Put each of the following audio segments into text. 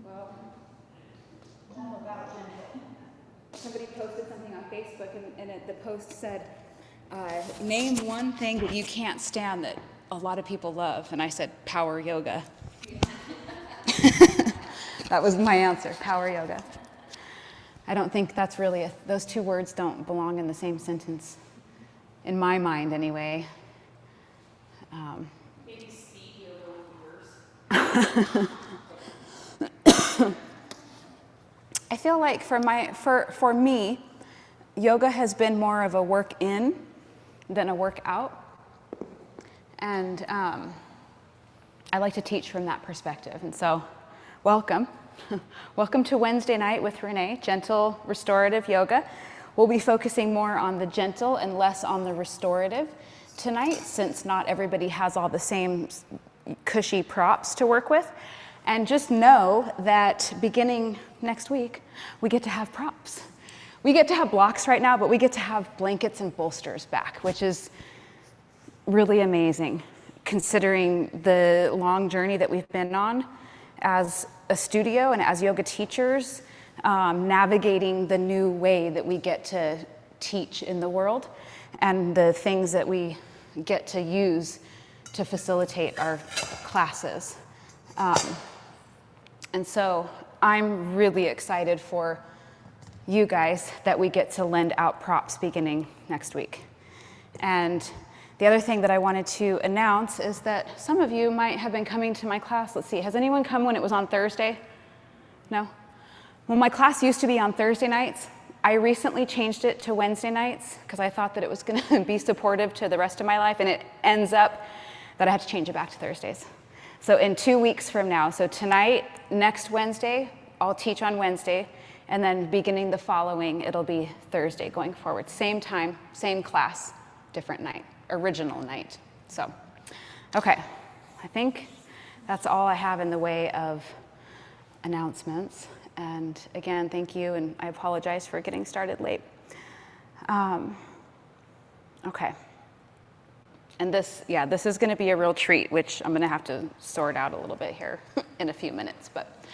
Well, all about gentle. Somebody posted something on Facebook, and the post said, name one thing that you can't stand that a lot of people love. And I said, power yoga. That was my answer, power yoga. I don't think that's really, those two words don't belong in the same sentence. In my mind, anyway. Maybe speed yoga would be worse. I feel like for me, yoga has been more of a work in than a work out. And I like to teach from that perspective. And so, welcome. Welcome to Wednesday night with Renee, gentle restorative yoga. We'll be focusing more on the gentle and less on the restorative tonight, since not everybody has all the same cushy props to work with. And just know that beginning next week, we get to have props. We get to have blocks right now, but we get to have blankets and bolsters back, which is really amazing considering the long journey that we've been on as a studio and as yoga teachers, navigating the new way that we get to teach in the world and the things that we get to use to facilitate our classes. And so I'm really excited for you guys that we get to lend out props beginning next week. And the other thing that I wanted to announce is that some of you might have been coming to my class. Let's see, has anyone come when it was on Thursday? No? Well, my class used to be on Thursday nights. I recently changed it to Wednesday nights because I thought that it was going to be supportive to the rest of my life, and it ends up that I had to change it back to Thursdays. So in 2 weeks from now, so tonight, next Wednesday, I'll teach on Wednesday, and then beginning the following, it'll be Thursday going forward. Same time, same class, different night, original night. So, okay, I think that's all I have in the way of announcements. And again, thank you, and I apologize for getting started late. Okay. And this is going to be a real treat, which I'm going to have to sort out a little bit here in a few minutes. But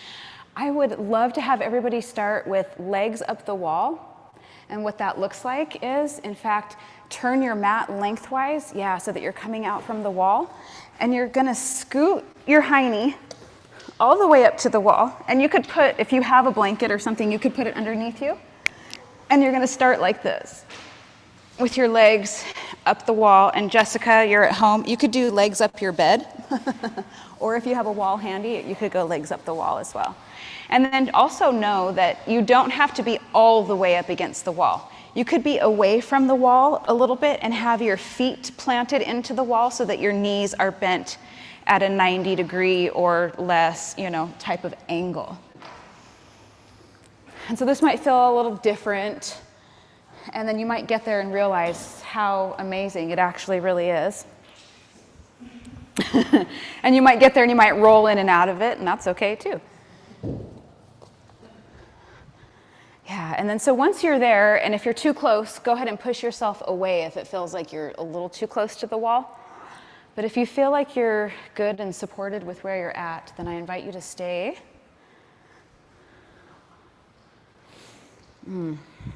I would love to have everybody start with legs up the wall. And what that looks like is, in fact, turn your mat lengthwise, so that you're coming out from the wall. And you're going to scoot your hiney all the way up to the wall. And you could put, if you have a blanket or something, you could put it underneath you. And you're going to start like this, with your legs up the wall. And Jessica, you're at home, you could do legs up your bed. Or if you have a wall handy, you could go legs up the wall as well. And then also know that you don't have to be all the way up against the wall. You could be away from the wall a little bit and have your feet planted into the wall so that your knees are bent at a 90-degree or less, type of angle. And so this might feel a little different, and then you might get there and realize how amazing it actually really is. And you might get there and you might roll in and out of it, and that's okay too. Yeah, and then so once you're there, and if you're too close, go ahead and push yourself away if it feels like you're a little too close to the wall. But if you feel like you're good and supported with where you're at, then I invite you to stay.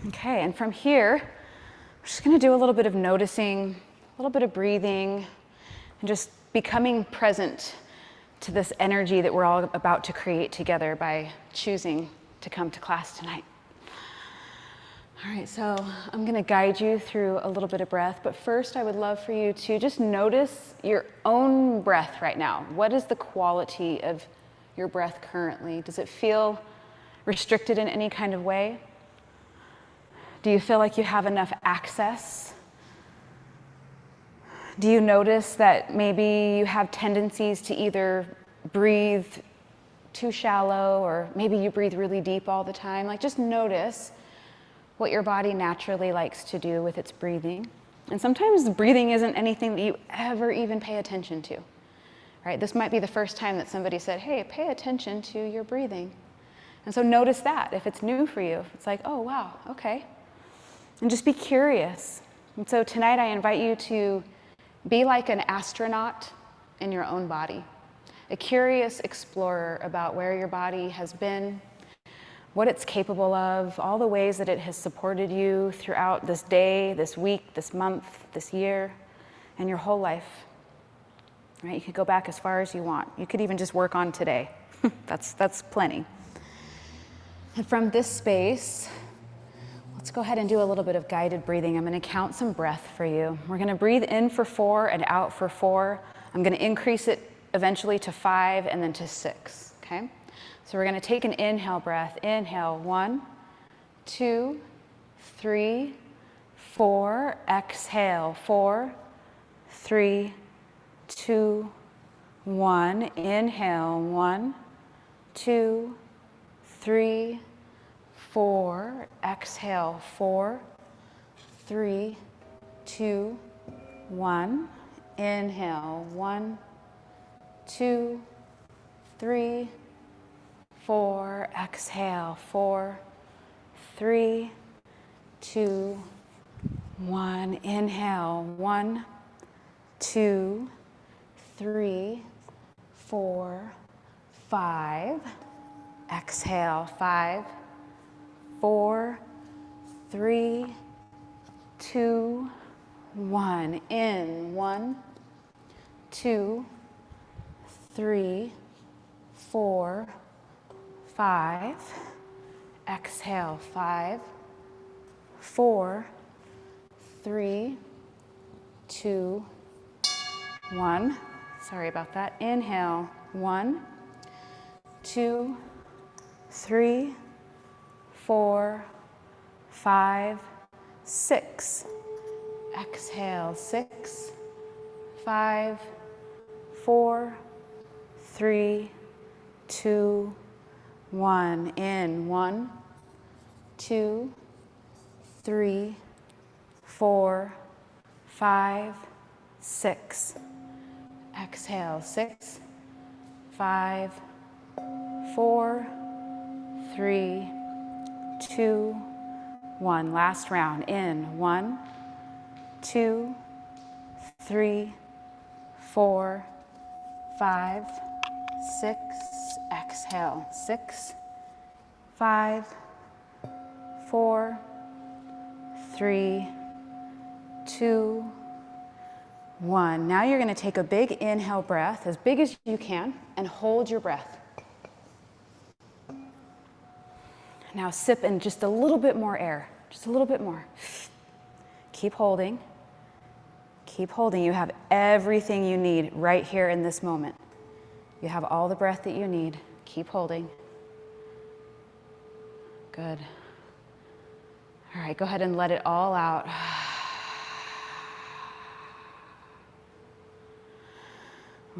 Okay, and from here, we're just going to do a little bit of noticing, a little bit of breathing, and just becoming present to this energy that we're all about to create together by choosing to come to class tonight. All right, so I'm going to guide you through a little bit of breath, but first I would love for you to just notice your own breath right now. What is the quality of your breath currently? Does it feel restricted in any kind of way? Do you feel like you have enough access? Do you notice that maybe you have tendencies to either breathe too shallow, or maybe you breathe really deep all the time? Like, just notice what your body naturally likes to do with its breathing. And sometimes breathing isn't anything that you ever even pay attention to, right? This might be the first time that somebody said, hey, pay attention to your breathing. And so notice that if it's new for you. It's like, oh, wow, okay. And just be curious. And so tonight I invite you to be like an astronaut in your own body. a curious explorer about where your body has been, what it's capable of, all the ways that it has supported you throughout this day, this week, this month, this year, and your whole life. Right? You could go back as far as you want. You could even just work on today. That's plenty. And from this space, let's go ahead and do a little bit of guided breathing. I'm going to count some breath for you. We're going to breathe in for 4 and out for 4. I'm going to increase it eventually to 5 and then to 6, okay? So we're going to take an inhale breath. Inhale, 1, 2, 3, 4. Exhale, 4, 3, 2, 1. Inhale, 1, 2, 3, 4. Exhale, 4, 3, 2, 1. Inhale, 1, 2, 3, 4. Exhale, 4, 3, 2, 1. Inhale, 1, 2, 3, 4, 5. Exhale, 5, 4, 3, 2, 1. In, 1, 2, 3, 4, 5. Exhale, 5, 4, 3, 2, 1. Sorry about that. Inhale, 1, 2, 3, 4, 5, 6. Exhale, 6, 5, 4, 3, 2, 1. In, 1, 2, 3, 4, 5, 6. Exhale, 6, 5, 4, 3, 2, 1. Last round. In, 1, 2, 3, 4, 5, 6. Exhale, 6, 5, 4, 3, 2, 1. Now you're going to take a big inhale breath, as big as you can, and hold your breath. Now sip in just a little bit more air, just a little bit more. Keep holding. Keep holding. You have everything you need right here in this moment. You have all the breath that you need. Keep holding. Good. All right, go ahead and let it all out.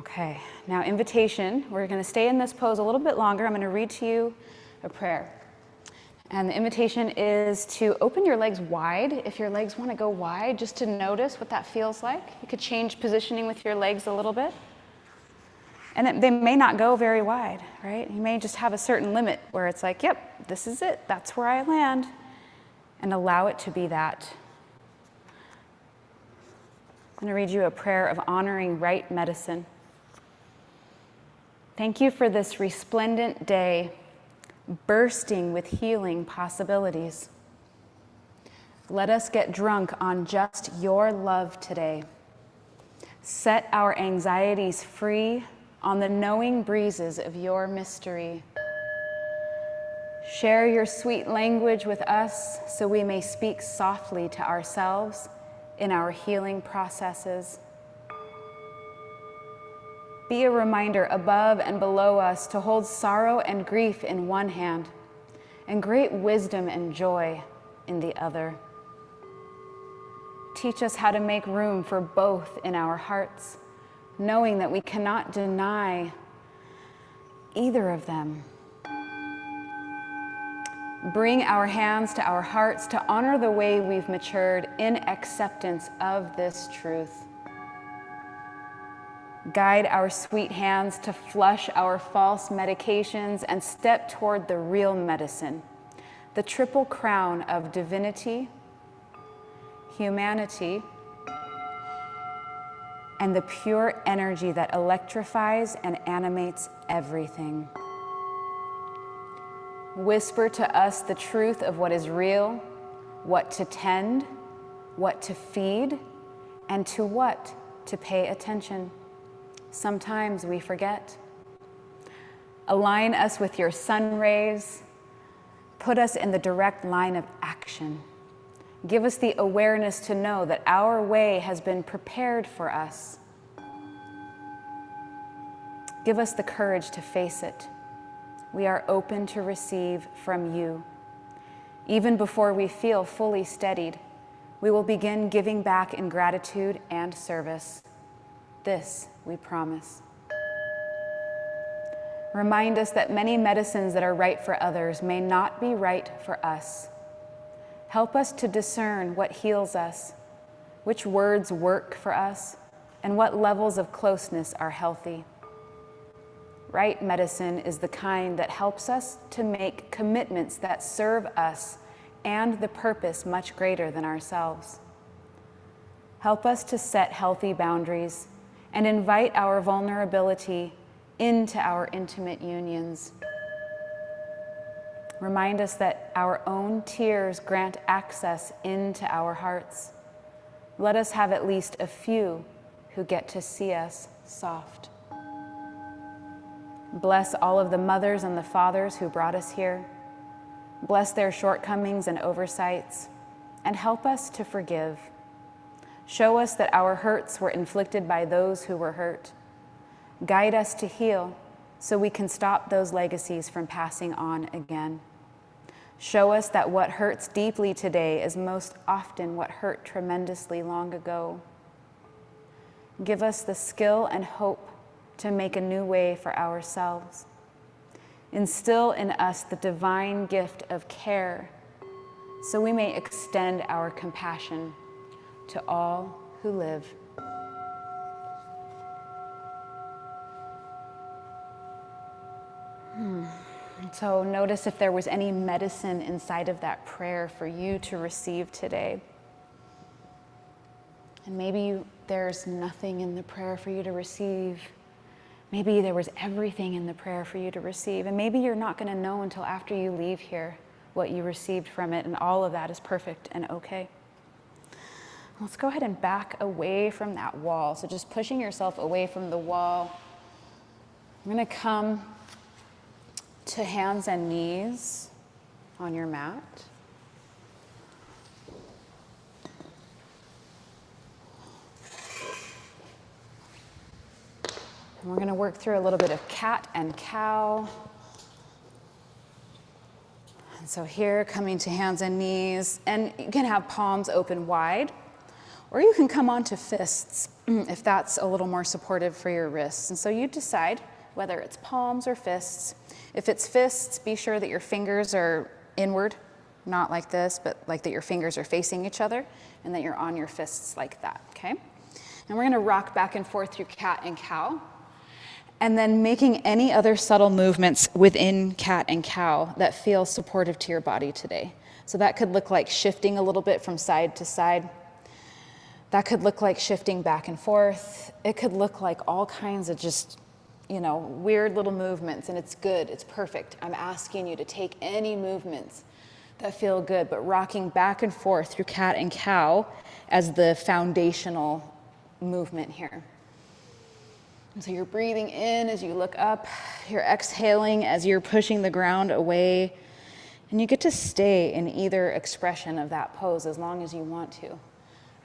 Okay, now invitation. We're going to stay in this pose a little bit longer. I'm going to read to you a prayer. And the invitation is to open your legs wide. If your legs want to go wide, just to notice what that feels like. You could change positioning with your legs a little bit. And they may not go very wide, right? You may just have a certain limit where it's like, yep, this is it. That's where I land. And allow it to be that. I'm going to read you a prayer of honoring right medicine. Thank you for this resplendent day, bursting with healing possibilities. Let us get drunk on just your love today. Set our anxieties free on the knowing breezes of your mystery. Share your sweet language with us so we may speak softly to ourselves in our healing processes. Be a reminder above and below us to hold sorrow and grief in one hand and great wisdom and joy in the other. Teach us how to make room for both in our hearts, knowing that we cannot deny either of them. Bring our hands to our hearts to honor the way we've matured in acceptance of this truth. Guide our sweet hands to flush our false medications and step toward the real medicine, the triple crown of divinity, humanity, and the pure energy that electrifies and animates everything. Whisper to us the truth of what is real, what to tend, what to feed, and to what to pay attention. Sometimes we forget. Align us with your sun rays. Put us in the direct line of action. Give us the awareness to know that our way has been prepared for us. Give us the courage to face it. We are open to receive from you. Even before we feel fully steadied, we will begin giving back in gratitude and service. This we promise. Remind us that many medicines that are right for others may not be right for us. Help us to discern what heals us, which words work for us, and what levels of closeness are healthy. Right medicine is the kind that helps us to make commitments that serve us and the purpose much greater than ourselves. Help us to set healthy boundaries and invite our vulnerability into our intimate unions. Remind us that our own tears grant access into our hearts. Let us have at least a few who get to see us soft. Bless all of the mothers and the fathers who brought us here. Bless their shortcomings and oversights, and help us to forgive. Show us that our hurts were inflicted by those who were hurt. Guide us to heal so we can stop those legacies from passing on again. Show us that what hurts deeply today is most often what hurt tremendously long ago. Give us the skill and hope to make a new way for ourselves. Instill in us the divine gift of care so we may extend our compassion to all who live. So notice if there was any medicine inside of that prayer for you to receive today. And maybe there's nothing in the prayer for you to receive. Maybe there was everything in the prayer for you to receive. And maybe you're not going to know until after you leave here what you received from it. And all of that is perfect and okay. Let's go ahead and back away from that wall. So just pushing yourself away from the wall. I'm going to come to hands and knees on your mat. And we're going to work through a little bit of cat and cow. And so here, coming to hands and knees, and you can have palms open wide, or you can come onto fists if that's a little more supportive for your wrists. And so you decide whether it's palms or fists. If it's fists, be sure that your fingers are inward, not like this, but like that your fingers are facing each other and that you're on your fists like that, okay? And we're gonna rock back and forth through cat and cow, and then making any other subtle movements within cat and cow that feel supportive to your body today. So that could look like shifting a little bit from side to side. That could look like shifting back and forth. It could look like all kinds of just, weird little movements, and it's good, it's perfect. I'm asking you to take any movements that feel good, but rocking back and forth through cat and cow as the foundational movement here. And so you're breathing in as you look up, you're exhaling as you're pushing the ground away, and you get to stay in either expression of that pose as long as you want to.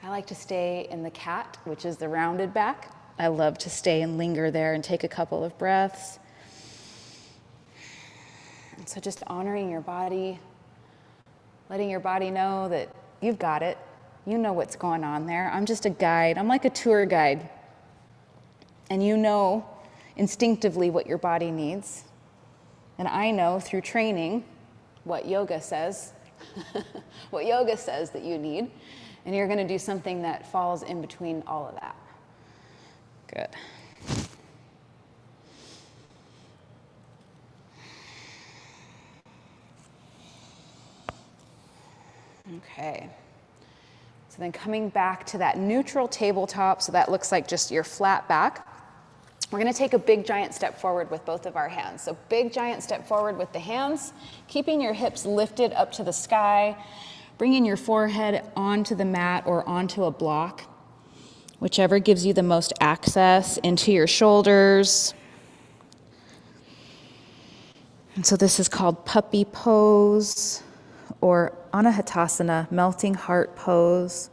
I like to stay in the cat, which is the rounded back. I love to stay and linger there and take a couple of breaths. And so just honoring your body, letting your body know that you've got it. You know what's going on there. I'm just a guide. I'm like a tour guide. And you know instinctively what your body needs. And I know through training what yoga says, what yoga says that you need. And you're going to do something that falls in between all of that. Good. Okay. So then coming back to that neutral tabletop, so that looks like just your flat back. We're gonna take a big giant step forward with both of our hands. So big giant step forward with the hands, keeping your hips lifted up to the sky, bringing your forehead onto the mat or onto a block, whichever gives you the most access into your shoulders. And so this is called puppy pose or Anahatasana, melting heart pose.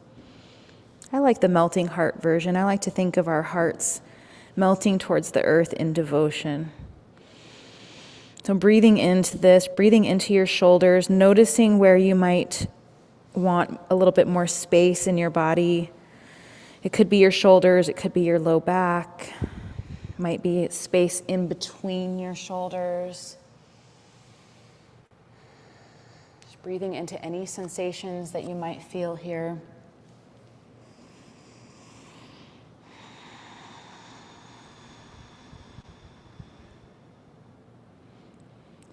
I like the melting heart version. I like to think of our hearts melting towards the earth in devotion. So breathing into this, breathing into your shoulders, noticing where you might want a little bit more space in your body. It could be your shoulders, it could be your low back, might be space in between your shoulders. Just breathing into any sensations that you might feel here.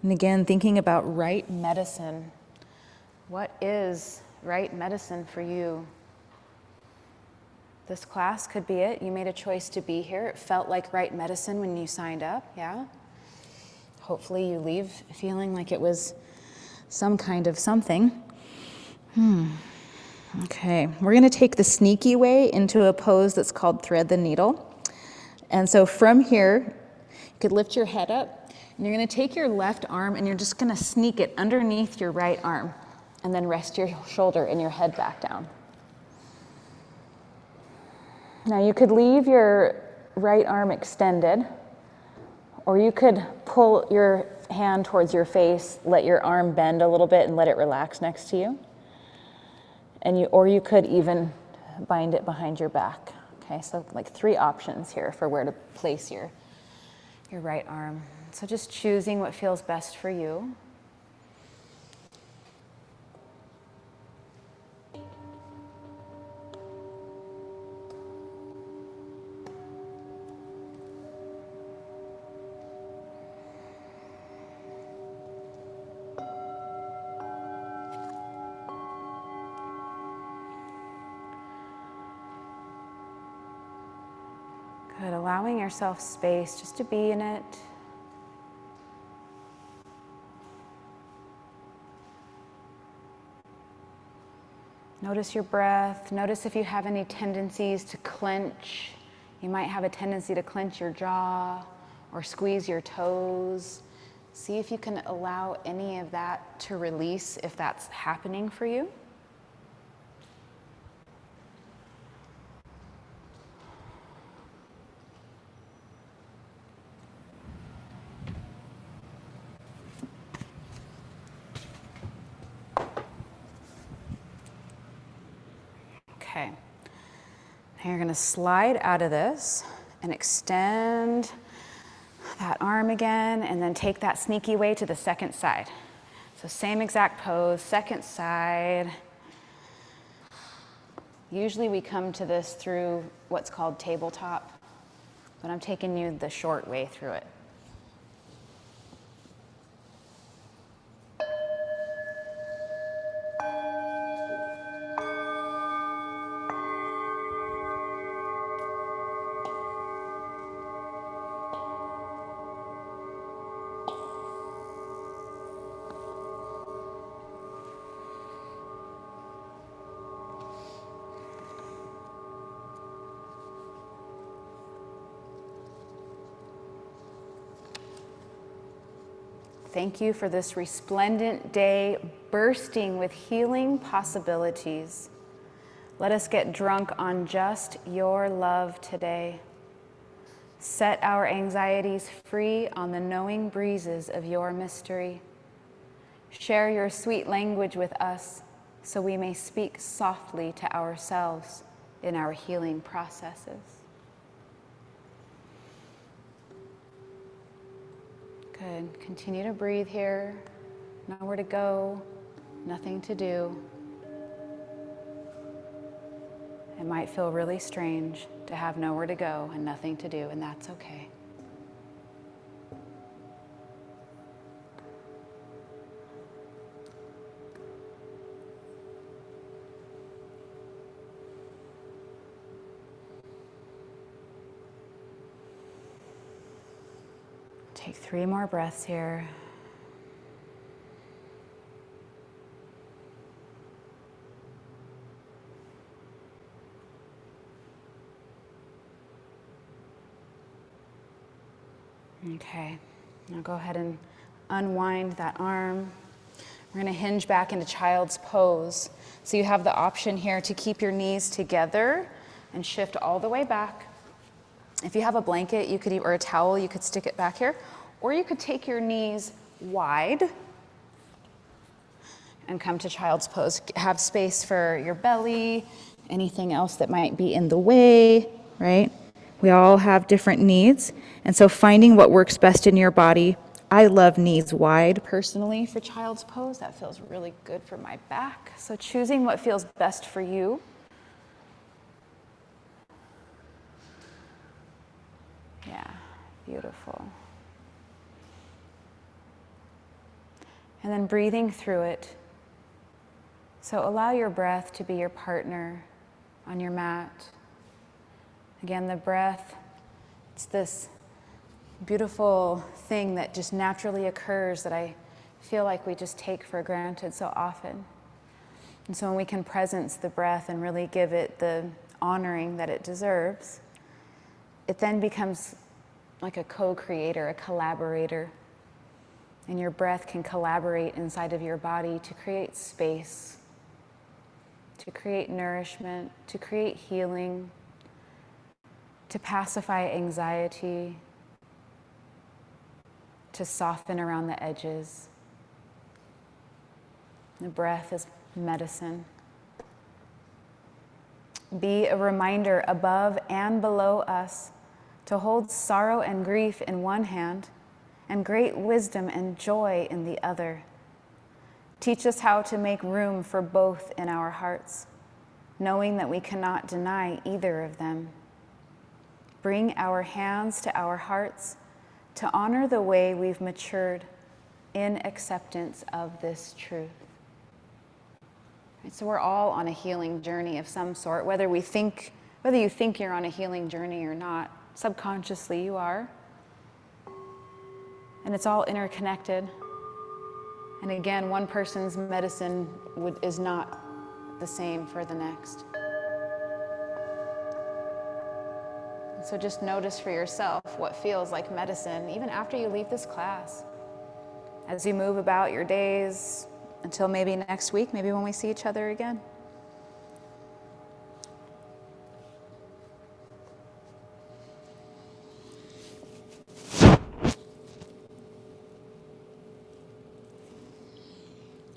And again, thinking about right medicine. What is right medicine for you? This class could be it. You made a choice to be here. It felt like right medicine when you signed up, yeah? Hopefully you leave feeling like it was some kind of something. Okay, we're gonna take the sneaky way into a pose that's called thread the needle. And so from here, you could lift your head up, and you're gonna take your left arm and you're just gonna sneak it underneath your right arm, and then rest your shoulder and your head back down. Now you could leave your right arm extended, or you could pull your hand towards your face, let your arm bend a little bit and let it relax next to you. Or you could even bind it behind your back. Okay, so like 3 options here for where to place your right arm. So just choosing what feels best for you. Good, allowing yourself space just to be in it. Notice your breath. Notice if you have any tendencies to clench. You might have a tendency to clench your jaw or squeeze your toes. See if you can allow any of that to release if that's happening for you. Okay, now you're gonna slide out of this and extend that arm again, and then take that sneaky way to the second side. So same exact pose, second side. Usually we come to this through what's called tabletop, but I'm taking you the short way through it. Thank you for this resplendent day bursting with healing possibilities. Let us get drunk on just your love today. Set our anxieties free on the knowing breezes of your mystery. Share your sweet language with us so we may speak softly to ourselves in our healing processes. Good. Continue to breathe here. Nowhere to go, nothing to do. It might feel really strange to have nowhere to go and nothing to do, and that's okay. Take 3 more breaths here. Okay, now go ahead and unwind that arm. We're going to hinge back into child's pose. So you have the option here to keep your knees together and shift all the way back. If you have a blanket, you could, or a towel, you could stick it back here, or you could take your knees wide and come to child's pose. Have space for your belly, anything else that might be in the way, right? We all have different needs, and so finding what works best in your body. I love knees wide personally for child's pose. That feels really good for my back. So choosing what feels best for you. Yeah, beautiful. And then breathing through it. So allow your breath to be your partner on your mat. Again, the breath, it's this beautiful thing that just naturally occurs that I feel like we just take for granted so often. And so when we can presence the breath and really give it the honoring that it deserves, it then becomes like a co-creator, a collaborator. And your breath can collaborate inside of your body to create space, to create nourishment, to create healing, to pacify anxiety, to soften around the edges. The breath is medicine. Be a reminder above and below us to hold sorrow and grief in one hand and great wisdom and joy in the other. Teach us how to make room for both in our hearts, knowing that we cannot deny either of them. Bring our hands to our hearts to honor the way we've matured in acceptance of this truth. Right, so we're all on a healing journey of some sort, whether you think you're on a healing journey or not. Subconsciously you are. And it's all interconnected. And again, one person's medicine is not the same for the next. So just notice for yourself what feels like medicine, even after you leave this class. As you move about your days until maybe next week, maybe when we see each other again.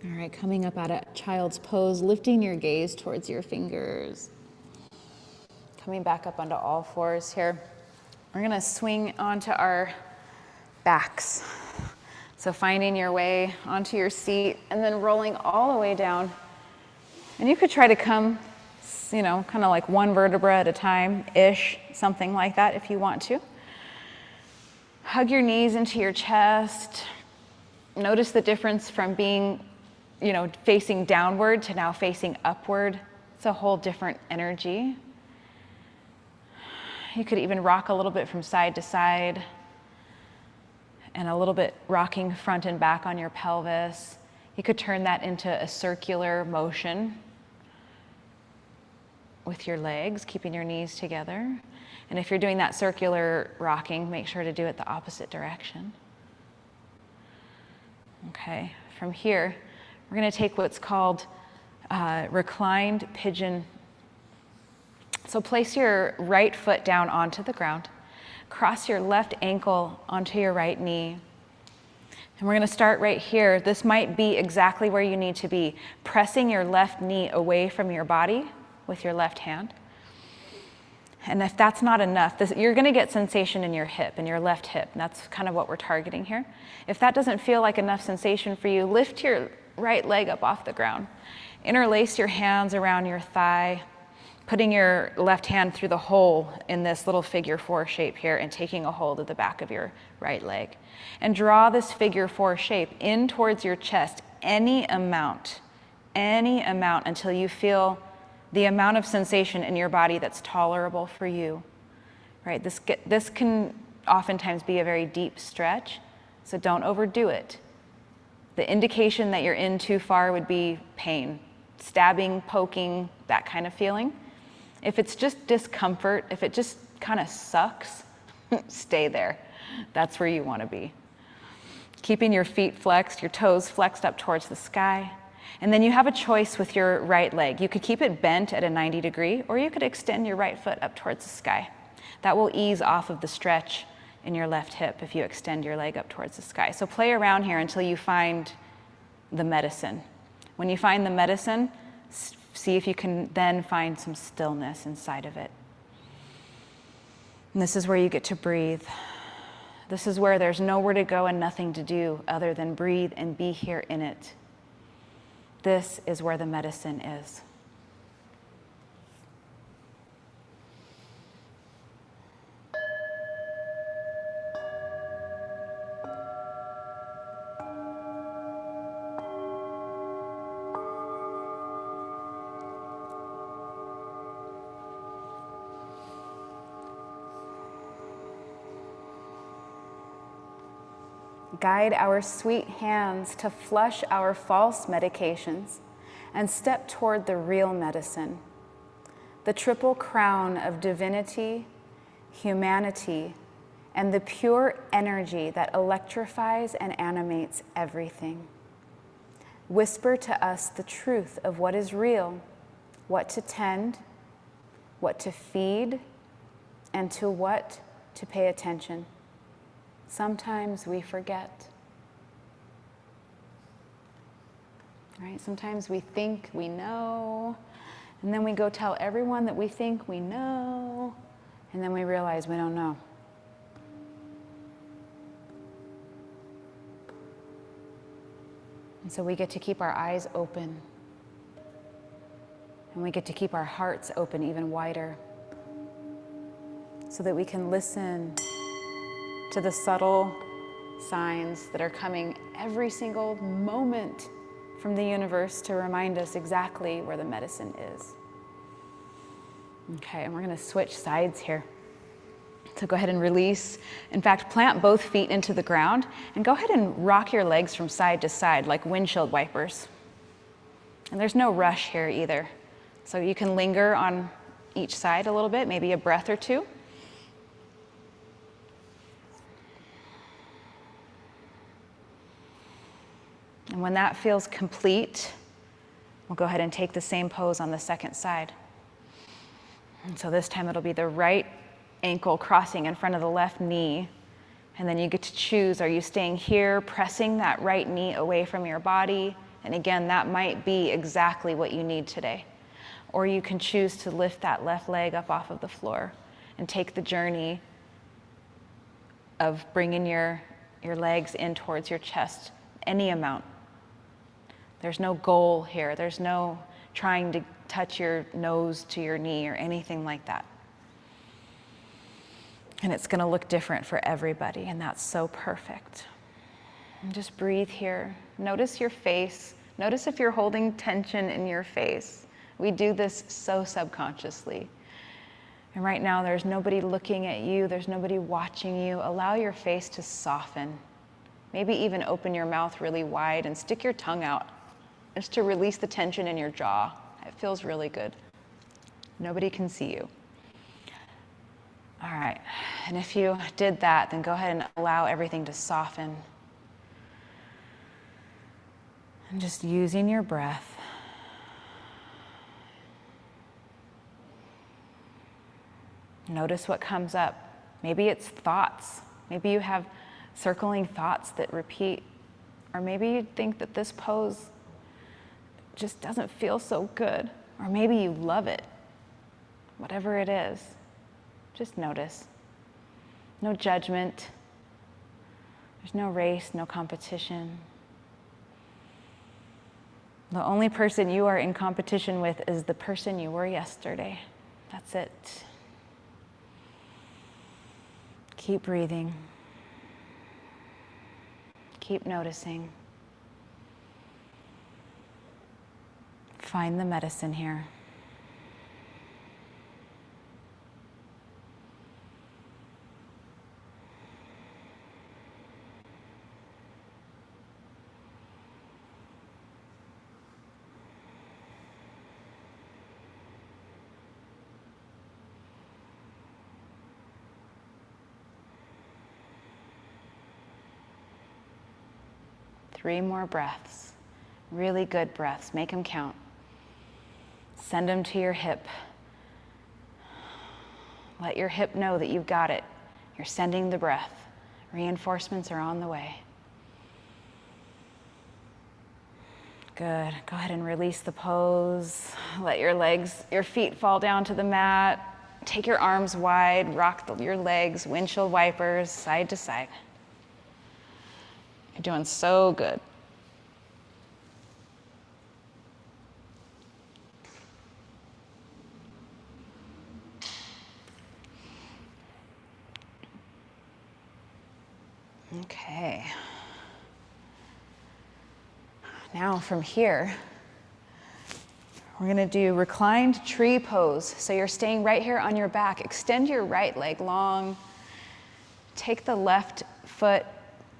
All right, coming up out of child's pose, lifting your gaze towards your fingers. Coming back up onto all fours here. We're gonna swing onto our backs. So finding your way onto your seat and then rolling all the way down. And you could try to come, kind of like one vertebra at a time-ish, something like that if you want to. Hug your knees into your chest. Notice the difference from being, facing downward to now facing upward. It's a whole different energy. You could even rock a little bit from side to side and a little bit rocking front and back on your pelvis. You could turn that into a circular motion with your legs, keeping your knees together. And if you're doing that circular rocking, make sure to do it the opposite direction. Okay, from here, we're gonna take what's called reclined pigeon. So place your right foot down onto the ground. Cross your left ankle onto your right knee. And we're gonna start right here. This might be exactly where you need to be. Pressing your left knee away from your body with your left hand. And if that's not enough, you're gonna get sensation in your hip, in your left hip. And that's kind of what we're targeting here. If that doesn't feel like enough sensation for you, lift your right leg up off the ground. Interlace your hands around your thigh, putting your left hand through the hole in this little figure 4 shape here and taking a hold of the back of your right leg. And draw this figure 4 shape in towards your chest, any amount until you feel the amount of sensation in your body that's tolerable for you, right? This can oftentimes be a very deep stretch, so don't overdo it. The indication that you're in too far would be pain, stabbing, poking, that kind of feeling. If it's just discomfort, if it just kind of sucks, stay there. That's where you want to be. Keeping your feet flexed, your toes flexed up towards the sky. And then you have a choice with your right leg. You could keep it bent at a 90 degree, or you could extend your right foot up towards the sky. That will ease off of the stretch in your left hip if you extend your leg up towards the sky. So play around here until you find the medicine. When you find the medicine, see if you can then find some stillness inside of it. And this is where you get to breathe. This is where there's nowhere to go and nothing to do other than breathe and be here in it. This is where the medicine is. Guide our sweet hands to flush our false medications and step toward the real medicine, the triple crown of divinity, humanity, and the pure energy that electrifies and animates everything. Whisper to us the truth of what is real, what to tend, what to feed, and to what to pay attention. Sometimes we forget. Right? Sometimes we think we know, and then we go tell everyone that we think we know, and then we realize we don't know. And so we get to keep our eyes open, and we get to keep our hearts open even wider, so that we can listen to the subtle signs that are coming every single moment from the universe to remind us exactly where the medicine is. Okay, and we're going to switch sides here. So go ahead and release. In fact, plant both feet into the ground and go ahead and rock your legs from side to side like windshield wipers. And there's no rush here either. So you can linger on each side a little bit, maybe a breath or two. And when that feels complete, we'll go ahead and take the same pose on the second side. And so this time it'll be the right ankle crossing in front of the left knee. And then you get to choose, are you staying here, pressing that right knee away from your body? And again, that might be exactly what you need today. Or you can choose to lift that left leg up off of the floor and take the journey of bringing your legs in towards your chest, any amount. There's no goal here. There's no trying to touch your nose to your knee or anything like that. And it's going to look different for everybody, and that's so perfect. And just breathe here. Notice your face. Notice if you're holding tension in your face. We do this so subconsciously. And right now, there's nobody looking at you. There's nobody watching you. Allow your face to soften. Maybe even open your mouth really wide and stick your tongue out just to release the tension in your jaw. It feels really good. Nobody can see you. All right, and if you did that, then go ahead and allow everything to soften. And just using your breath. Notice what comes up. Maybe it's thoughts. Maybe you have circling thoughts that repeat. Or maybe you think that this pose just doesn't feel so good. Or maybe you love it. Whatever it is, just notice. No judgment. There's no race, no competition. The only person you are in competition with is the person you were yesterday. That's it. Keep breathing. Keep noticing. Find the medicine here. 3 more breaths. Really good breaths. Make them count. Send them to your hip. Let your hip know that you've got it. You're sending the breath. Reinforcements are on the way. Good. Go ahead and release the pose. Let your feet fall down to the mat. Take your arms wide. Rock your legs, windshield wipers, side to side. You're doing so good. Okay. Now from here, we're going to do reclined tree pose. So you're staying right here on your back. Extend your right leg long. Take the left foot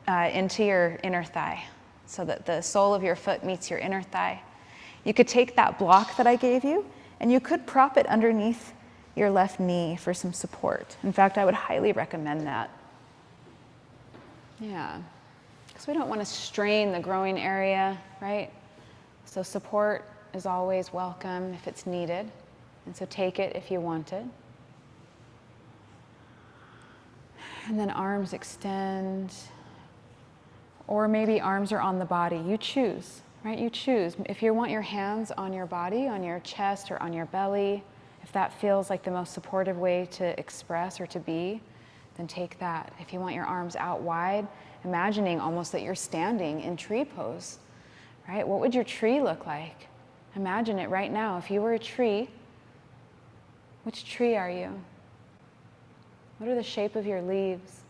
into your inner thigh so that the sole of your foot meets your inner thigh. You could take that block that I gave you and you could prop it underneath your left knee for some support. In fact, I would highly recommend that. Yeah, because we don't want to strain the groin area, right? So support is always welcome if it's needed. And so take it if you want it. And then arms extend. Or maybe arms are on the body. You choose, right? You choose. If you want your hands on your body, on your chest or on your belly, if that feels like the most supportive way to express or to be, then take that. If you want your arms out wide, imagining almost that you're standing in tree pose, right? What would your tree look like? Imagine it right now. If you were a tree, which tree are you? What are the shape of your leaves?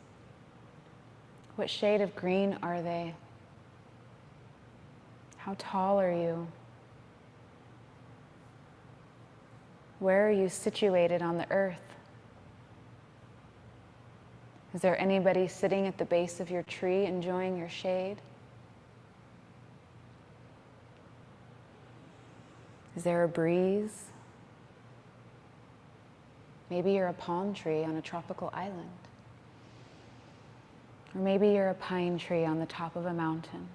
What shade of green are they? How tall are you? Where are you situated on the earth? Is there anybody sitting at the base of your tree enjoying your shade? Is there a breeze? Maybe you're a palm tree on a tropical island. Or maybe you're a pine tree on the top of a mountain.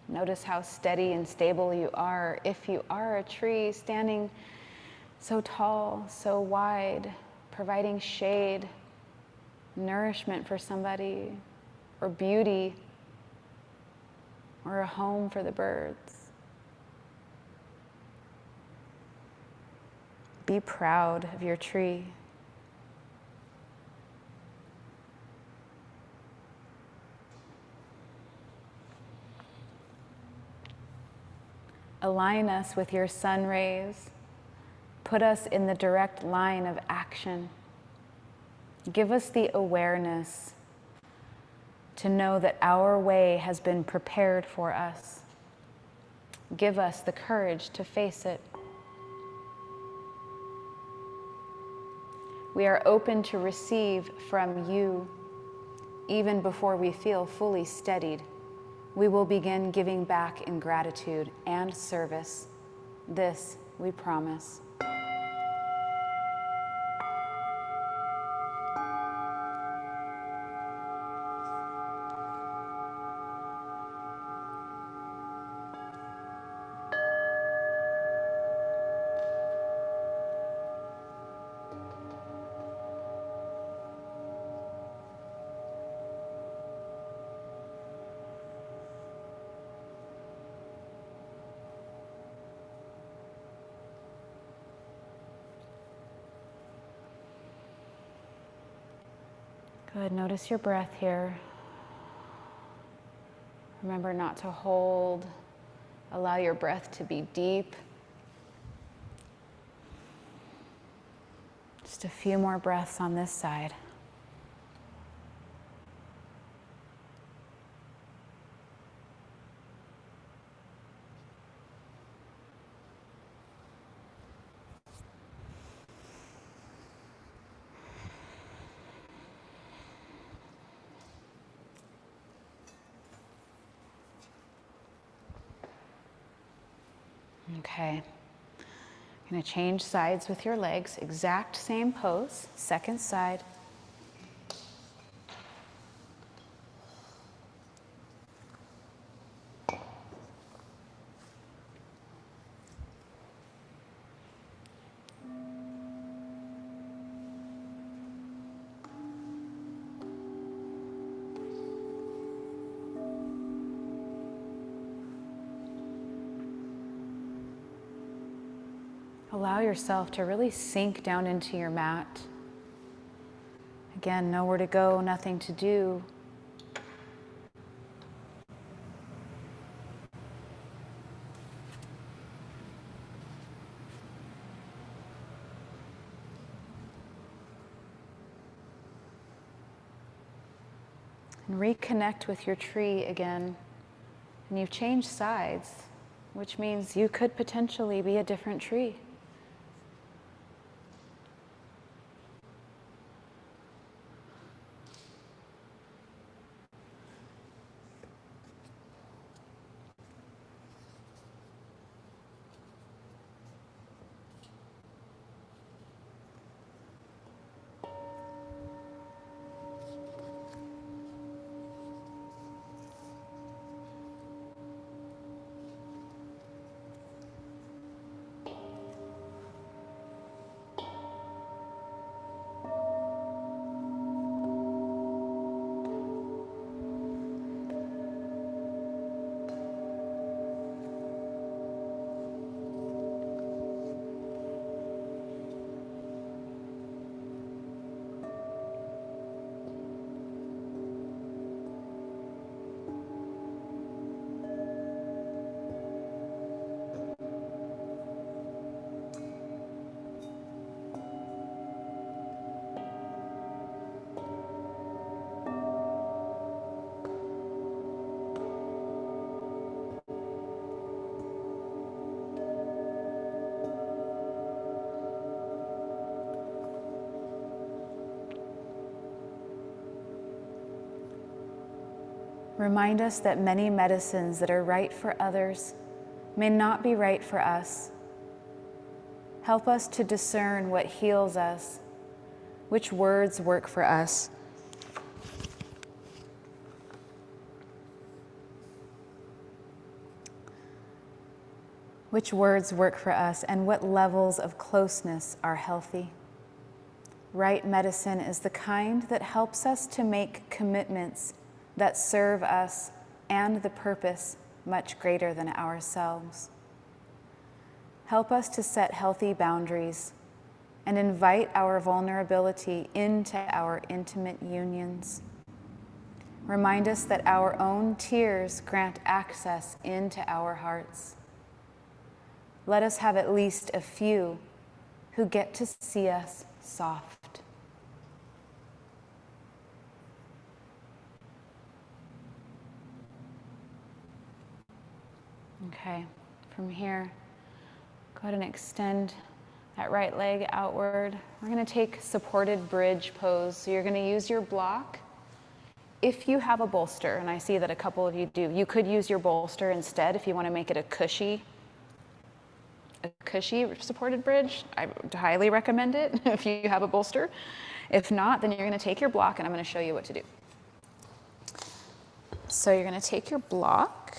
Notice how steady and stable you are if you are a tree standing so tall, so wide, providing shade, nourishment for somebody, or beauty, or a home for the birds. Be proud of your tree. Align us with your sun rays. Put us in the direct line of action. Give us the awareness to know that our way has been prepared for us. Give us the courage to face it. We are open to receive from you. Even before we feel fully steadied, we will begin giving back in gratitude and service. This we promise. Good, notice your breath here. Remember not to hold. Allow your breath to be deep. Just a few more breaths on this side. Okay. You're going to change sides with your legs, exact same pose, second side. Allow yourself to really sink down into your mat. Again, nowhere to go, nothing to do. And reconnect with your tree again. And you've changed sides, which means you could potentially be a different tree. Remind us that many medicines that are right for others may not be right for us. Help us to discern what heals us, which words work for us. Which words work for us, and what levels of closeness are healthy. Right medicine is the kind that helps us to make commitments that serve us and the purpose much greater than ourselves. Help us to set healthy boundaries and invite our vulnerability into our intimate unions. Remind us that our own tears grant access into our hearts. Let us have at least a few who get to see us soft. Okay, from here, go ahead and extend that right leg outward. We're going to take supported bridge pose. So you're going to use your block. If you have a bolster, and I see that a couple of you do, you could use your bolster instead if you want to make it a cushy supported bridge. I would highly recommend it if you have a bolster. If not, then you're going to take your block, and I'm going to show you what to do. So you're going to take your block,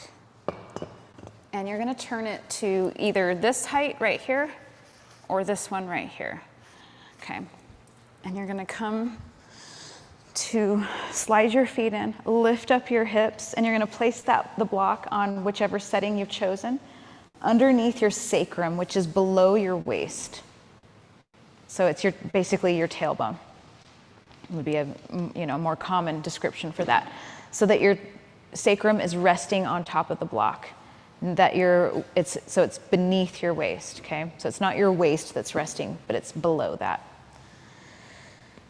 and you're going to turn it to either this height right here or this one right here. Okay. And you're going to come to slide your feet in, lift up your hips, and you're going to place the block on whichever setting you've chosen underneath your sacrum, which is below your waist. So it's basically your tailbone. It would be a more common description for that. So that your sacrum is resting on top of the block. So it's beneath your waist, okay? So it's not your waist that's resting, but it's below that.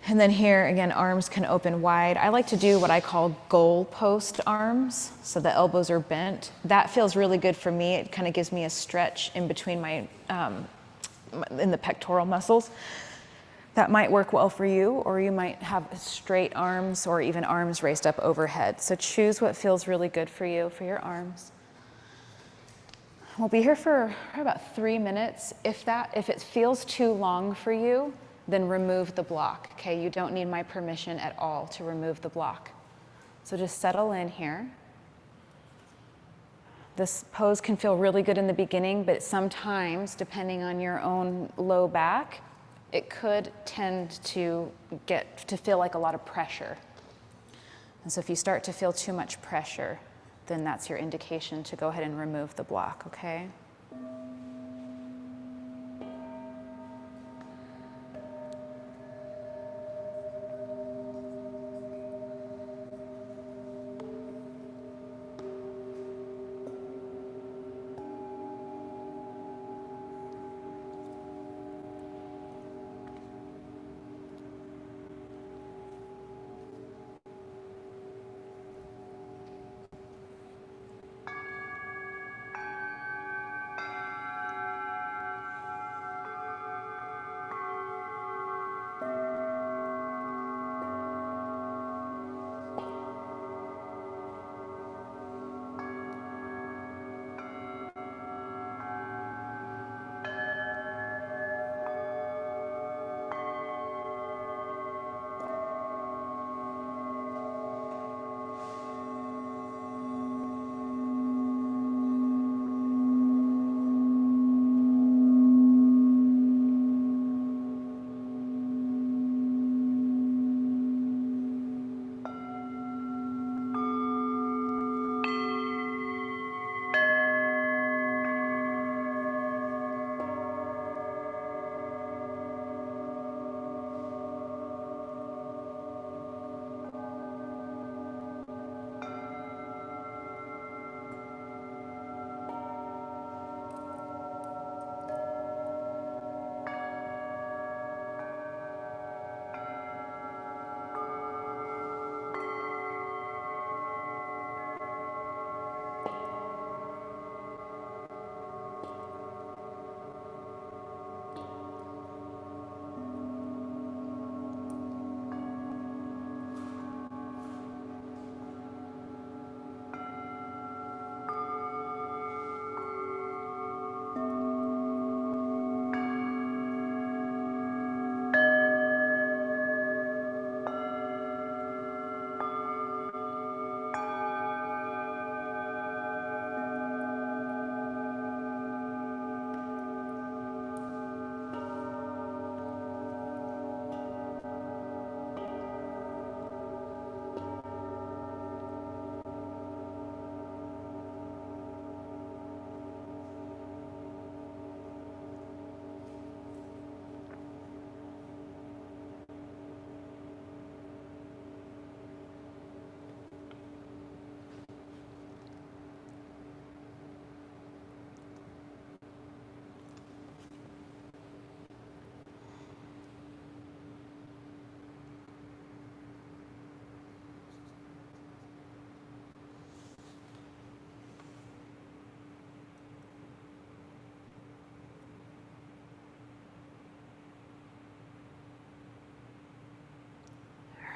And then here, again, arms can open wide. I like to do what I call goal post arms, so the elbows are bent. That feels really good for me. It kind of gives me a stretch in between in the pectoral muscles. That might work well for you, or you might have straight arms or even arms raised up overhead. So choose what feels really good for you for your arms. We'll be here for about 3 minutes. If it feels too long for you, then remove the block, okay? You don't need my permission at all to remove the block. So just settle in here. This pose can feel really good in the beginning, but sometimes, depending on your own low back, it could tend to feel like a lot of pressure. And so if you start to feel too much pressure, then that's your indication to go ahead and remove the block, okay?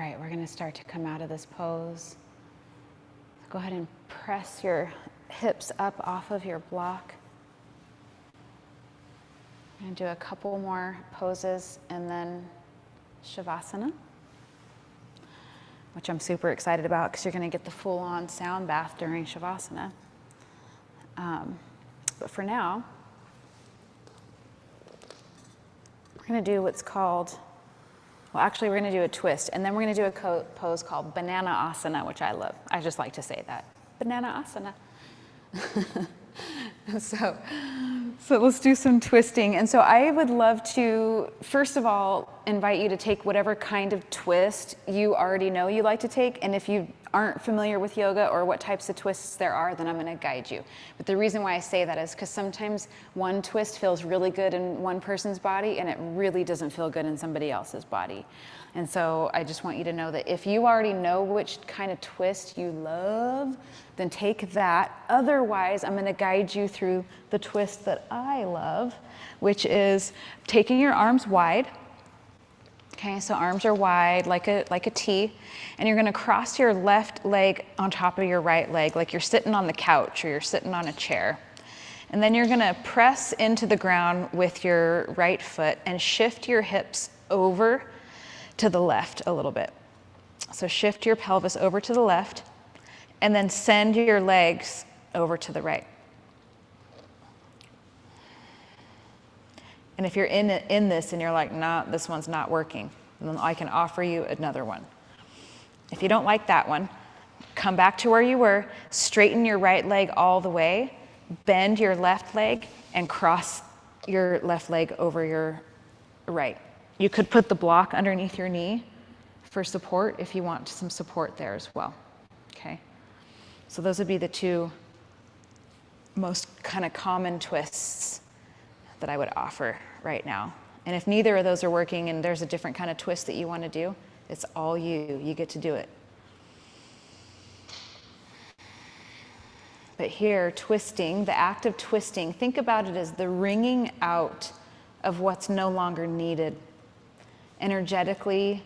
All right, we're going to start to come out of this pose. Go ahead and press your hips up off of your block. I'm going to do a couple more poses and then Shavasana, which I'm super excited about because you're going to get the full-on sound bath during Shavasana. But for now, we're going to do what's called, well, actually, we're going to do a twist, and then we're going to do a pose called Banana Asana, which I love. I just like to say that. Banana Asana. So let's do some twisting. And so I would love to, first of all, invite you to take whatever kind of twist you already know you like to take. And if you aren't familiar with yoga or what types of twists there are, then I'm going to guide you. But the reason why I say that is because sometimes one twist feels really good in one person's body and it really doesn't feel good in somebody else's body. And so I just want you to know that if you already know which kind of twist you love, then take that. Otherwise, I'm going to guide you through the twist that I love, which is taking your arms wide. Okay, so arms are wide like a T, and you're going to cross your left leg on top of your right leg, like you're sitting on the couch or you're sitting on a chair. And then you're gonna press into the ground with your right foot and shift your hips over to the left a little bit. So shift your pelvis over to the left and then send your legs over to the right. And if you're in this and you're like, nah, this one's not working, then I can offer you another one. If you don't like that one, come back to where you were, straighten your right leg all the way, bend your left leg, and cross your left leg over your right. You could put the block underneath your knee for support if you want some support there as well, okay? So those would be the two most kind of common twists that I would offer right now. And if neither of those are working and there's a different kind of twist that you want to do, it's all you. You get to do it. But here, twisting, the act of twisting, think about it as the wringing out of what's no longer needed. Energetically,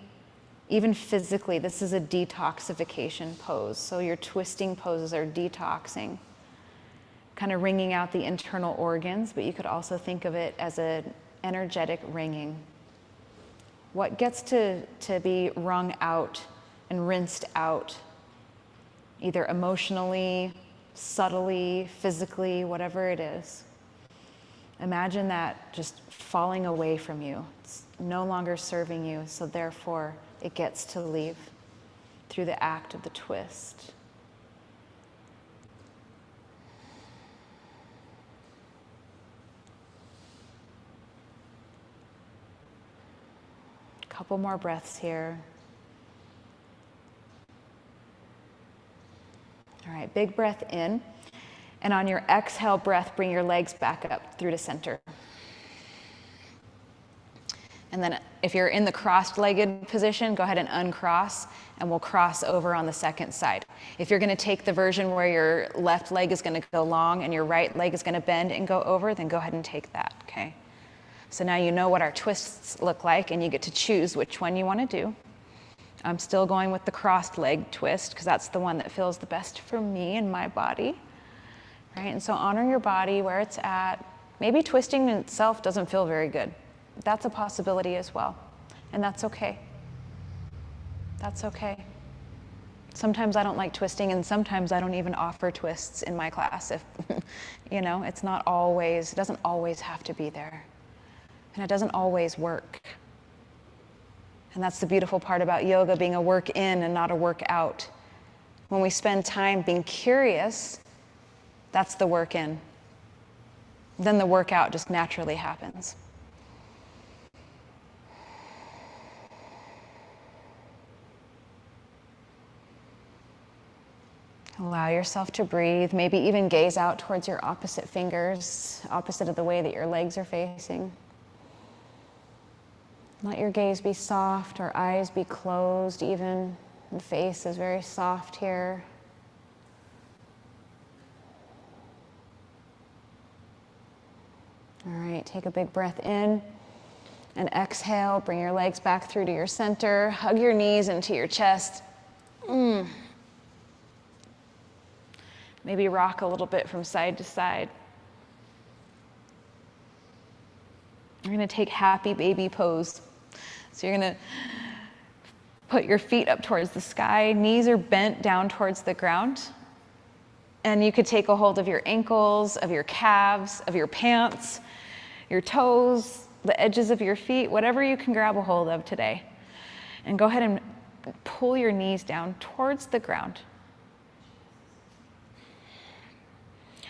even physically, this is a detoxification pose. So your twisting poses are detoxing, kind of wringing out the internal organs, but you could also think of it as an energetic wringing. What gets to be wrung out and rinsed out, either emotionally, subtly, physically, whatever it is. Imagine that just falling away from you. It's no longer serving you, so therefore it gets to leave through the act of the twist. Couple more breaths here. All right, big breath in. And on your exhale breath, bring your legs back up through to center. And then if you're in the crossed-legged position, go ahead and uncross, and we'll cross over on the second side. If you're gonna take the version where your left leg is gonna go long and your right leg is gonna bend and go over, then go ahead and take that, okay? So now you know what our twists look like, and you get to choose which one you wanna do. I'm still going with the crossed leg twist because that's the one that feels the best for me and my body, right? And so honor your body where it's at. Maybe twisting in itself doesn't feel very good. That's a possibility as well, and that's okay. That's okay. Sometimes I don't like twisting, and sometimes I don't even offer twists in my class if, you know, it's not always, it doesn't always have to be there, and it doesn't always work. And that's the beautiful part about yoga being a work in and not a work out. When we spend time being curious, that's the work in. Then the workout just naturally happens. Allow yourself to breathe, maybe even gaze out towards your opposite fingers, opposite of the way that your legs are facing. Let your gaze be soft or eyes be closed even. The face is very soft here. All right, take a big breath in and exhale. Bring your legs back through to your center. Hug your knees into your chest. Maybe rock a little bit from side to side. You're gonna take happy baby pose. So you're gonna put your feet up towards the sky, knees are bent down towards the ground. And you could take a hold of your ankles, of your calves, of your pants, your toes, the edges of your feet, whatever you can grab a hold of today. And go ahead and pull your knees down towards the ground.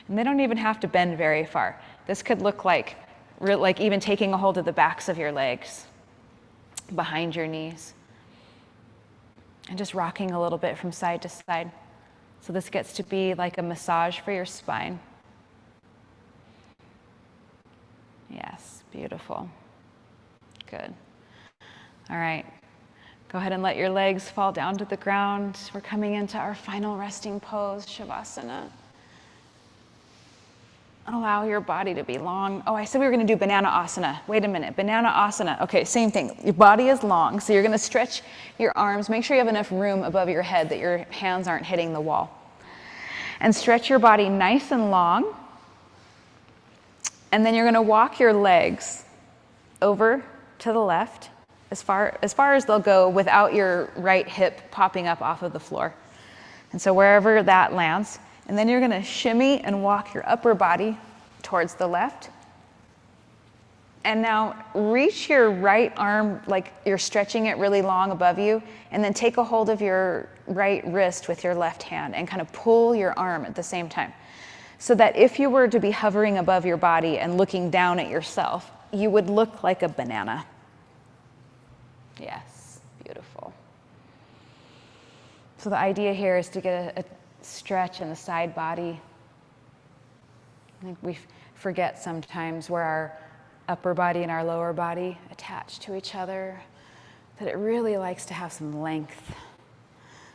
And they don't even have to bend very far. This could look like even taking a hold of the backs of your legs, behind your knees, and just rocking a little bit from side to side. So this gets to be like a massage for your spine. Yes, beautiful. Good. All right. Go ahead and let your legs fall down to the ground. We're coming into our final resting pose, Shavasana. Allow your body to be long. Oh, I said we were gonna do banana asana. Wait a minute, banana asana. Okay, same thing. Your body is long, so you're gonna stretch your arms. Make sure you have enough room above your head that your hands aren't hitting the wall. And stretch your body nice and long. And then you're going to walk your legs over to the left as far as they'll go without your right hip popping up off of the floor. And so wherever that lands, and then you're going to shimmy and walk your upper body towards the left. And now reach your right arm like you're stretching it really long above you, and then take a hold of your right wrist with your left hand and kind of pull your arm at the same time. So that if you were to be hovering above your body and looking down at yourself, you would look like a banana. Yes, beautiful. So the idea here is to get a stretch in the side body. I think we forget sometimes where our upper body and our lower body attach to each other, that it really likes to have some length.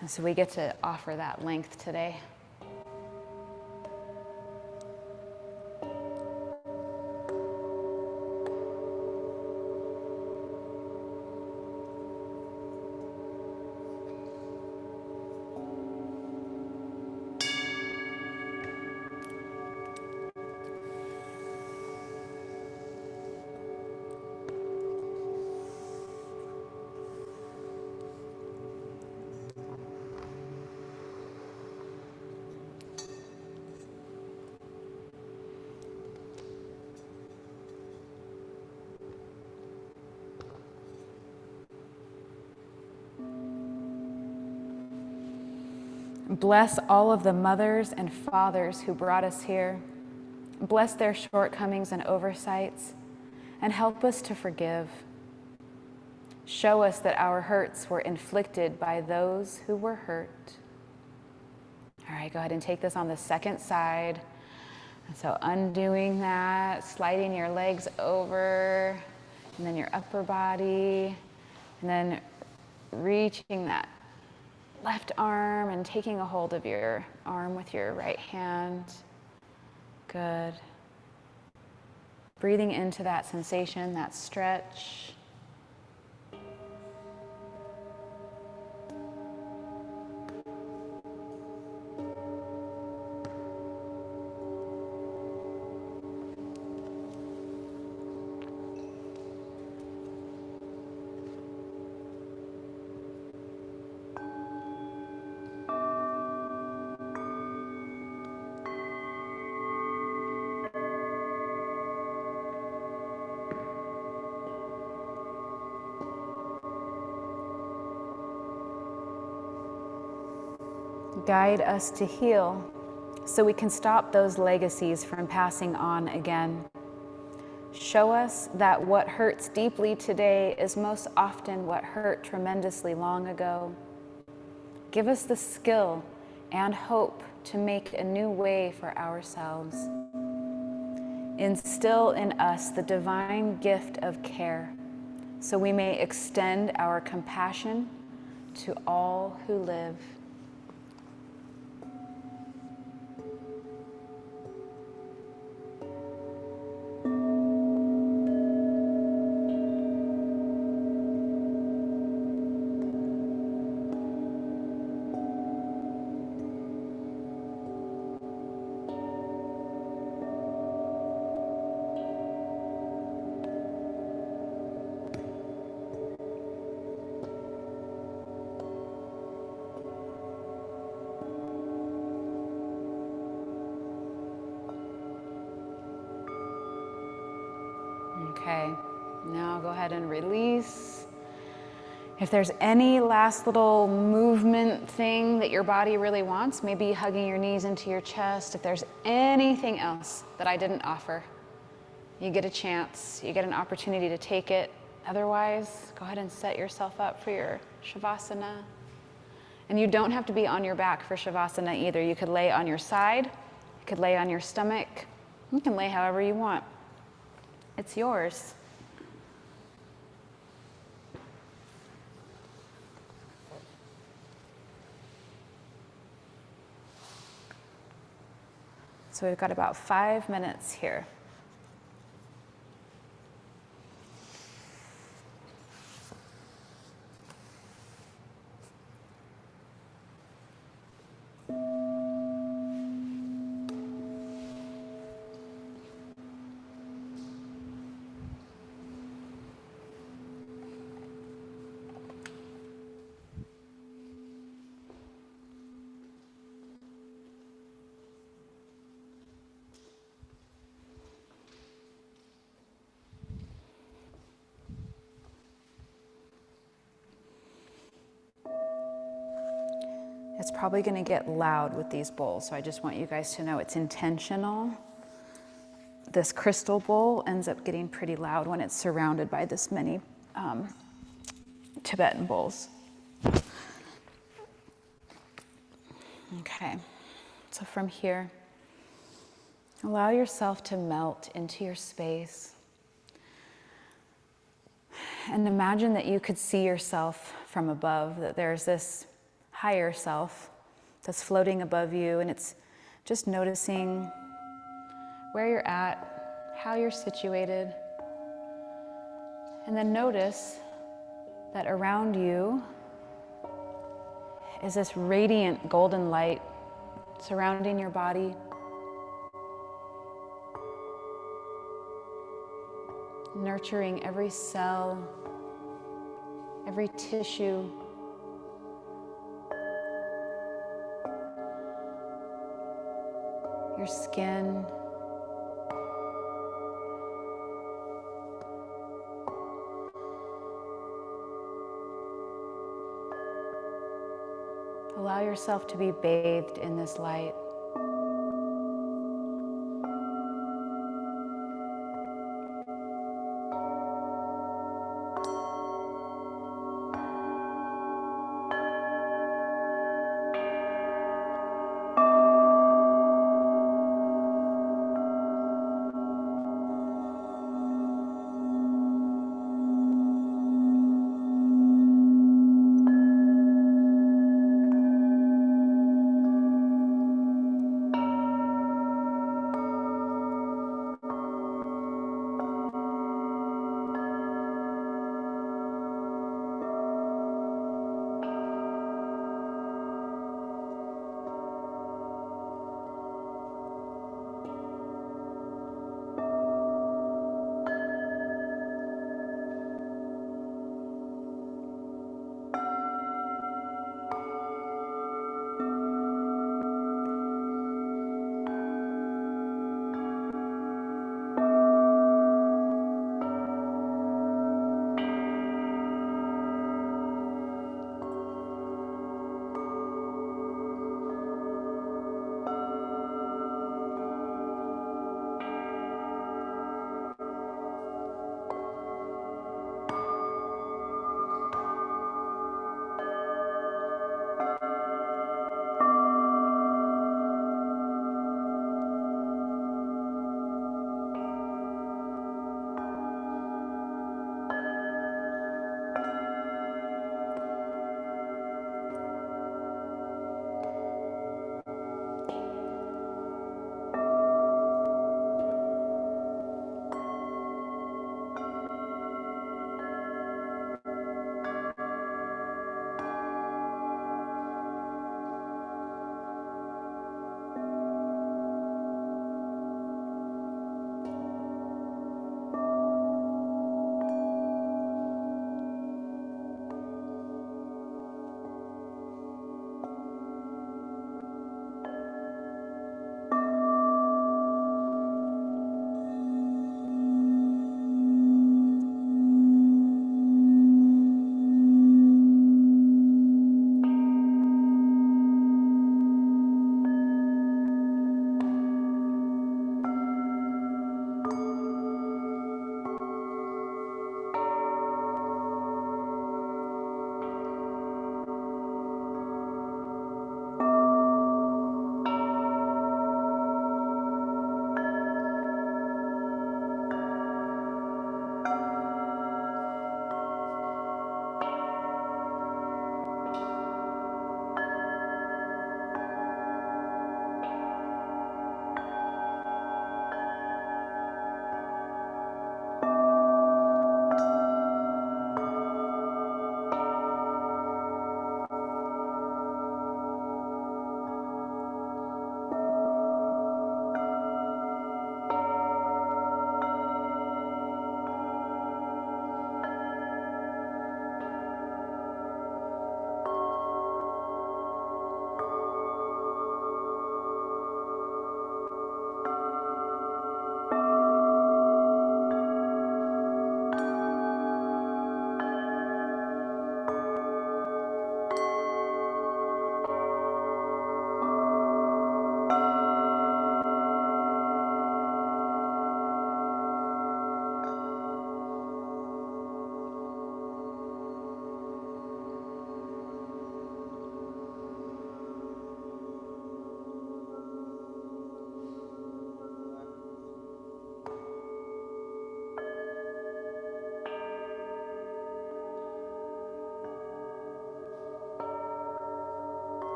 And so we get to offer that length today. Bless all of the mothers and fathers who brought us here. Bless their shortcomings and oversights, and help us to forgive. Show us that our hurts were inflicted by those who were hurt. All right, go ahead and take this on the second side. And so undoing that, sliding your legs over, and then your upper body, and then reaching that left arm and taking a hold of your arm with your right hand. Good. Breathing into that sensation, that stretch. Guide us to heal so we can stop those legacies from passing on again. Show us that what hurts deeply today is most often what hurt tremendously long ago. Give us the skill and hope to make a new way for ourselves. Instill in us the divine gift of care so we may extend our compassion to all who live. Okay, now go ahead and release. If there's any last little movement thing that your body really wants, maybe hugging your knees into your chest, if there's anything else that I didn't offer, you get a chance, you get an opportunity to take it. Otherwise, go ahead and set yourself up for your Shavasana. And you don't have to be on your back for Shavasana either. You could lay on your side, you could lay on your stomach, you can lay however you want. It's yours. So we've got about 5 minutes here. It's probably going to get loud with these bowls, so I just want you guys to know it's intentional. This crystal bowl ends up getting pretty loud when it's surrounded by this many Tibetan bowls. Okay, so from here, allow yourself to melt into your space. And imagine that you could see yourself from above, that there's this higher self that's floating above you, and it's just noticing where you're at, how you're situated. And then notice that around you is this radiant golden light surrounding your body. Nurturing every cell, every tissue. Your skin. Allow yourself to be bathed in this light.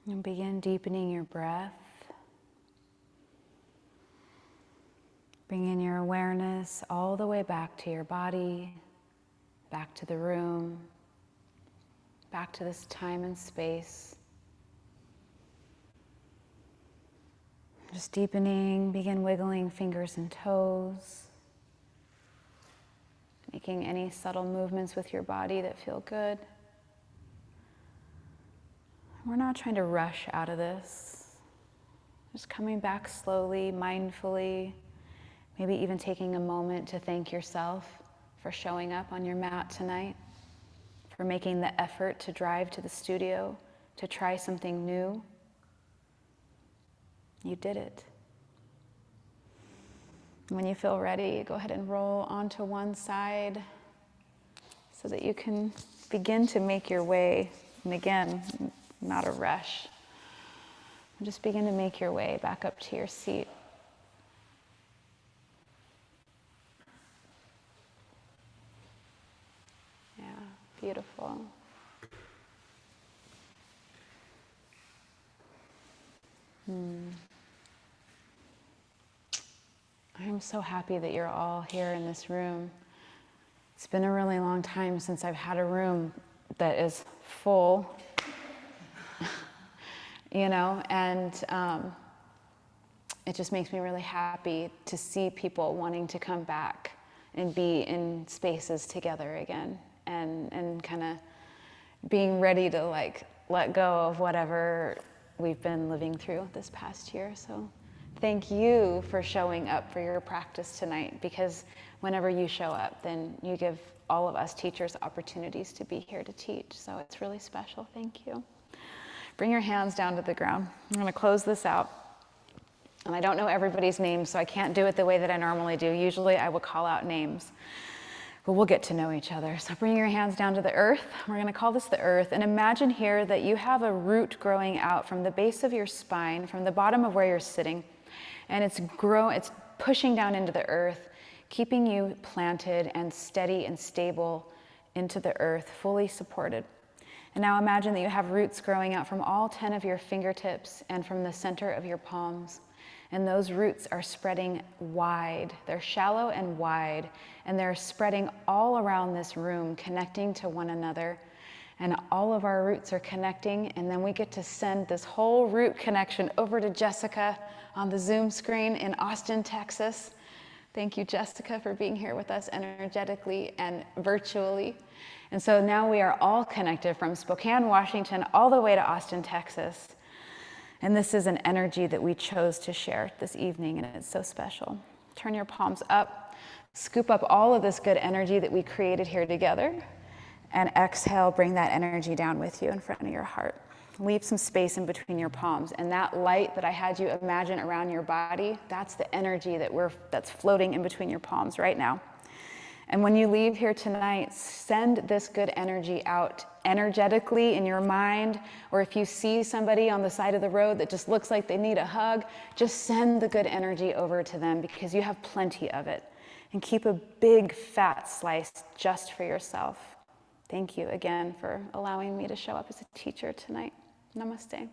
And begin deepening your breath. Bringing your awareness all the way back to your body, back to the room, back to this time and space. Just deepening, begin wiggling fingers and toes, making any subtle movements with your body that feel good. We're not trying to rush out of this. Just coming back slowly, mindfully, maybe even taking a moment to thank yourself for showing up on your mat tonight, for making the effort to drive to the studio, to try something new. You did it. When you feel ready, go ahead and roll onto one side so that you can begin to make your way. And again, not a rush. Just begin to make your way back up to your seat. Yeah, beautiful. I'm so happy that you're all here in this room. It's been a really long time since I've had a room that is full, and it just makes me really happy to see people wanting to come back and be in spaces together again, and kind of being ready to let go of whatever we've been living through this past year. So thank you for showing up for your practice tonight, because whenever you show up, then you give all of us teachers opportunities to be here to teach. So it's really special. Thank you. Bring your hands down to the ground. I'm going to close this out. And I don't know everybody's names, so I can't do it the way that I normally do. Usually I will call out names, but we'll get to know each other. So bring your hands down to the earth. We're going to call this the earth. And imagine here that you have a root growing out from the base of your spine, from the bottom of where you're sitting. And it's pushing down into the earth, keeping you planted and steady and stable into the earth, fully supported. And now imagine that you have roots growing out from all 10 of your fingertips and from the center of your palms. And those roots are spreading wide. They're shallow and wide, and they're spreading all around this room, connecting to one another. And all of our roots are connecting, and then we get to send this whole root connection over to Jessica on the Zoom screen in Austin, Texas. Thank you, Jessica, for being here with us energetically and virtually. And so now we are all connected from Spokane, Washington, all the way to Austin, Texas. And this is an energy that we chose to share this evening, and it's so special. Turn your palms up, scoop up all of this good energy that we created here together, and exhale, bring that energy down with you in front of your heart. Leave some space in between your palms, and that light that I had you imagine around your body, that's the energy that's floating in between your palms right now. And when you leave here tonight, send this good energy out energetically in your mind, or if you see somebody on the side of the road that just looks like they need a hug, just send the good energy over to them, because you have plenty of it. And keep a big fat slice just for yourself. Thank you again for allowing me to show up as a teacher tonight. Namaste.